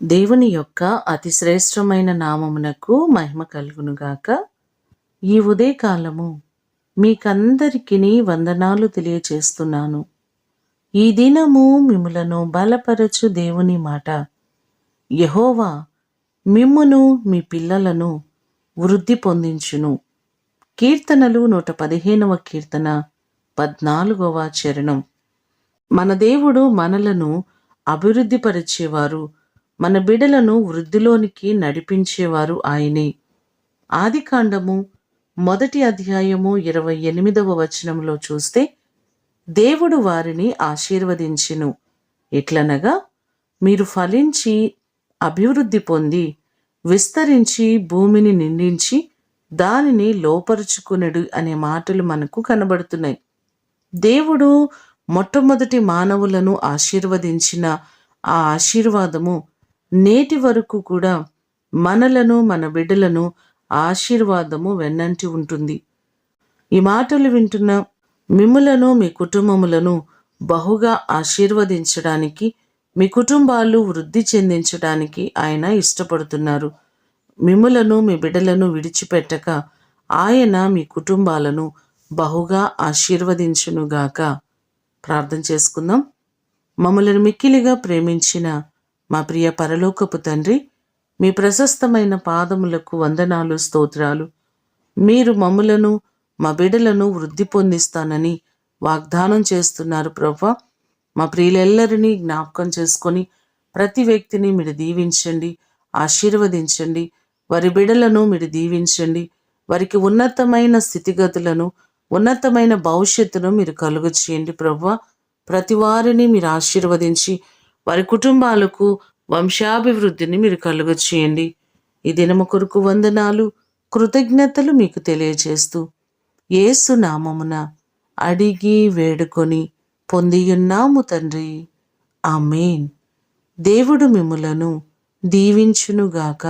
దేవుని యొక్క అతి శ్రేష్టమైన నామమునకు మహిమ కలుగునుగాక. ఈ ఉదయకాలము మీకందరికిని వందనాలు తెలియచేస్తున్నాను. ఈ దినము మిమ్ములను బలపరచు దేవుని మాట. యెహోవా మిమ్మును మీ పిల్లలను వృద్ధి పొందించును. కీర్తనలు 115వ కీర్తన 14వ చరణం. మన దేవుడు మనలను అభివృద్ధిపరిచేవారు, మన బిడలను వృద్ధిలోనికి నడిపించేవారు ఆయనే. ఆదికాండము 1వ అధ్యాయము 28వ వచనంలో చూస్తే, దేవుడు వారిని ఆశీర్వదించెను. ఎట్లనగా, మీరు ఫలించి అభివృద్ధి పొంది విస్తరించి భూమిని నిండించి దానిని లోపరుచుకునెడు అనే మాటలు మనకు కనబడుతున్నాయి. దేవుడు మొట్టమొదటి మానవులను ఆశీర్వదించిన ఆ ఆశీర్వాదము నేటి వరకు కూడా మనలను, మన బిడ్డలను ఆశీర్వాదము వెన్నంటి ఉంటుంది. ఈ మాటలు వింటున్న మిమ్ములను, మీ కుటుంబములను బహుగా ఆశీర్వదించడానికి, మీ కుటుంబాలు వృద్ధి చెందించడానికి ఆయన ఇష్టపడుతున్నారు. మిమ్ములను, మీ బిడ్డలను విడిచిపెట్టక ఆయన మీ కుటుంబాలను బహుగా ఆశీర్వదించునుగాక. ప్రార్థన చేసుకుందాం. మమ్మలను మిక్కిలిగా ప్రేమించిన మా ప్రియ పరలోకపు తండ్రి, మీ ప్రశస్తమైన పాదములకు వందనాలు, స్తోత్రాలు. మీరు మమ్ములను, మా బిడ్డలను వృద్ధి పొందిస్తానని వాగ్దానం చేస్తున్నారు ప్రభువా. మా ప్రియులెల్లరినీ జ్ఞాపకం చేసుకొని ప్రతి వ్యక్తిని మీరు దీవించండి, ఆశీర్వదించండి. వారి బిడ్డలను మీరు దీవించండి. వారికి ఉన్నతమైన స్థితిగతులను, ఉన్నతమైన భవిష్యత్తును మీరు కలుగు చేయండి ప్రభువా. ప్రతి వారిని మీరు ఆశీర్వదించి వారి కుటుంబాలకు వంశాభివృద్ధిని మీరు కలుగ చేయండి. ఈ దినము కొరకు వందనాలు, కృతజ్ఞతలు మీకు తెలియజేస్తూ యేసు నామమున అడిగి వేడుకొని పొందియున్నాము తండ్రి. ఆమేన్. దేవుడు మిమ్ములను దీవించునుగాక.